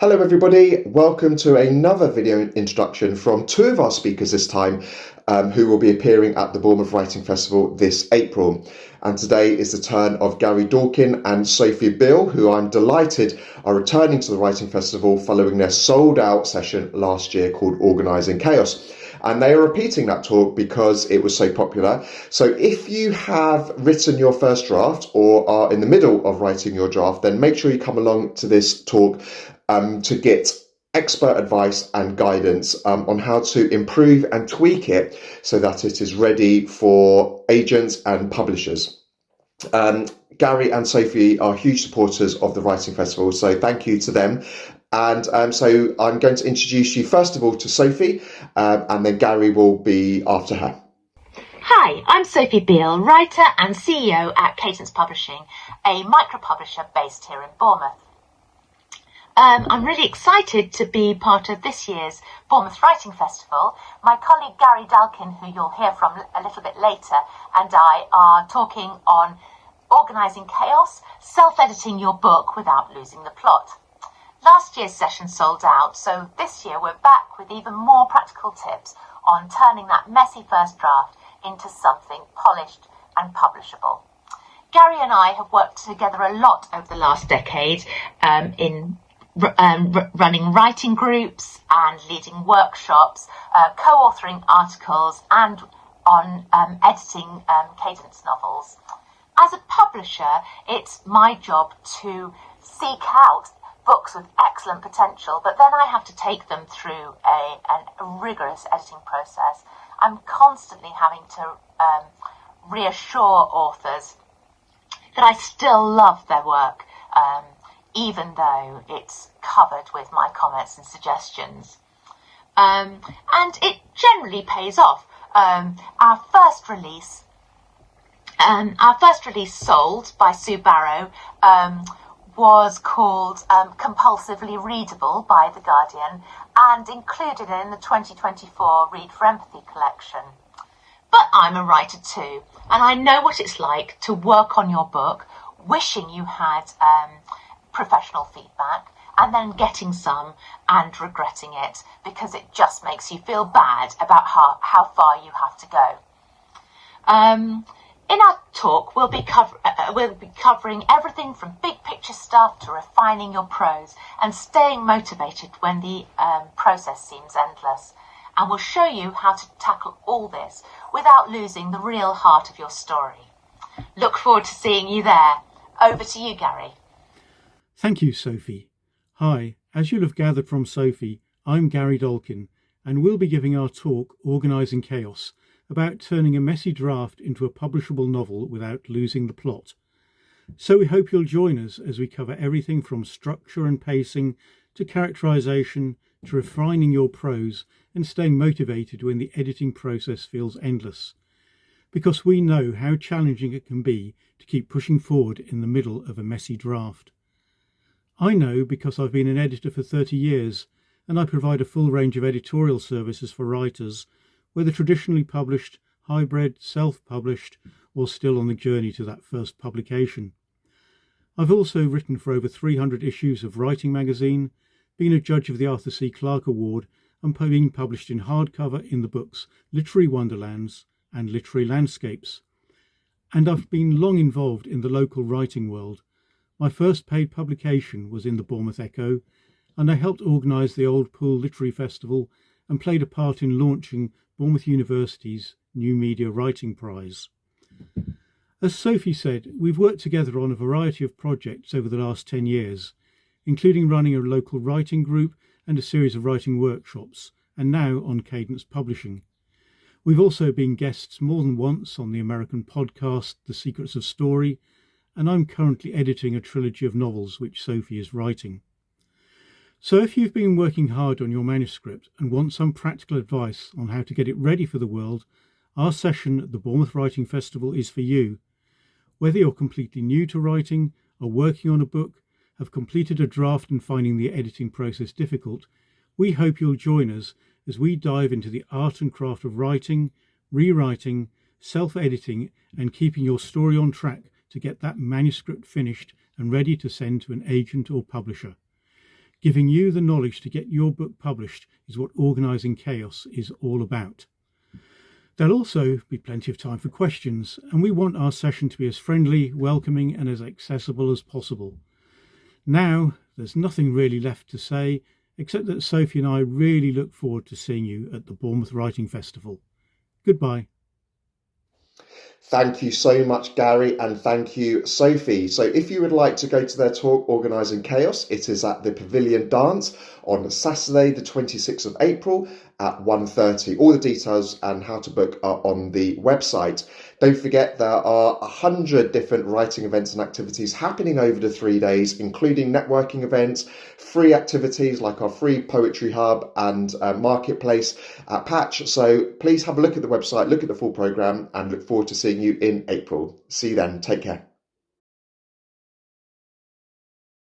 Hello everybody, welcome to another video introduction from two of our speakers this time who will be appearing at the Bournemouth Writing Festival this April. And today is the turn of Gary Dalkin and Sophie Beal, who I'm delighted are returning to the Writing Festival following their sold out session last year called Organising Chaos. And they are repeating that talk because it was so popular. So if you have written your first draft or are in the middle of writing your draft, then make sure you come along to this talk to get expert advice and guidance on how to improve and tweak it so that it is ready for agents and publishers. Gary and Sophie are huge supporters of the Writing Festival, so thank you to them. And so I'm going to introduce you first of all to Sophie, and then Gary will be after her. Hi, I'm Sophie Beal, writer and CEO at Cadence Publishing, a micro-publisher based here in Bournemouth. I'm really excited to be part of this year's Bournemouth Writing Festival. My colleague Gary Dalkin, who you'll hear from a little bit later, and I are talking on Organising Chaos, self-editing your book without losing the plot. Last year's session sold out, so this year we're back with even more practical tips on turning that messy first draft into something polished and publishable. Gary and I have worked together a lot over the last decade in running writing groups and leading workshops, co-authoring articles and on editing Cadence novels. As a publisher, it's my job to seek out books with excellent potential, but then I have to take them through a rigorous editing process. I'm constantly having to reassure authors that I still love their work, even though it's covered with my comments and suggestions. And it generally pays off. Our first release sold by Sue Barrow was called Compulsively Readable by The Guardian and included in the 2024 Read for Empathy collection. But I'm a writer too, and I know what it's like to work on your book, wishing you had professional feedback, and then getting some and regretting it because it just makes you feel bad about how far you have to go. In our talk, we'll be covering everything from big picture stuff to refining your prose and staying motivated when the process seems endless. And we'll show you how to tackle all this without losing the real heart of your story. Look forward to seeing you there. Over to you, Gary. Thank you, Sophie. Hi, as you'll have gathered from Sophie, I'm Gary Dalkin, and we'll be giving our talk, Organising Chaos, about turning a messy draft into a publishable novel without losing the plot. So we hope you'll join us as we cover everything from structure and pacing to characterisation to refining your prose and staying motivated when the editing process feels endless. Because we know how challenging it can be to keep pushing forward in the middle of a messy draft. I know because I've been an editor for 30 years and I provide a full range of editorial services for writers, whether traditionally published, hybrid, self-published, or still on the journey to that first publication. I've also written for over 300 issues of Writing magazine, been a judge of the Arthur C. Clarke Award, and been published in hardcover in the books Literary Wonderlands and Literary Landscapes. And I've been long involved in the local writing world. My first paid publication was in the Bournemouth Echo, and I helped organise the Old Pool Literary Festival and played a part in launching Bournemouth University's New Media Writing Prize. As Sophie said, we've worked together on a variety of projects over the last 10 years, including running a local writing group and a series of writing workshops, and now on Cadence Publishing. We've also been guests more than once on the American podcast The Secrets of Story, and I'm currently editing a trilogy of novels which Sophie is writing. So if you've been working hard on your manuscript and want some practical advice on how to get it ready for the world, our session at the Bournemouth Writing Festival is for you. Whether you're completely new to writing, are working on a book, have completed a draft and finding the editing process difficult, we hope you'll join us as we dive into the art and craft of writing, rewriting, self-editing and keeping your story on track to get that manuscript finished and ready to send to an agent or publisher. Giving you the knowledge to get your book published is what Organising Chaos is all about. There'll also be plenty of time for questions, and we want our session to be as friendly, welcoming and as accessible as possible. Now, there's nothing really left to say, except that Sophie and I really look forward to seeing you at the Bournemouth Writing Festival. Goodbye. Thank you so much, Gary, and thank you, Sophie. So if you would like to go to their talk, Organising Chaos, it is at the Pavilion Dance on Saturday, the 26th of April at 1:30. All the details and how to book are on the website. Don't forget, there are 100 different writing events and activities happening over the 3 days, including networking events, free activities like our free poetry hub and marketplace at Patch. So please have a look at the website, look at the full programme, and look forward to seeing you in April. See you then. Take care.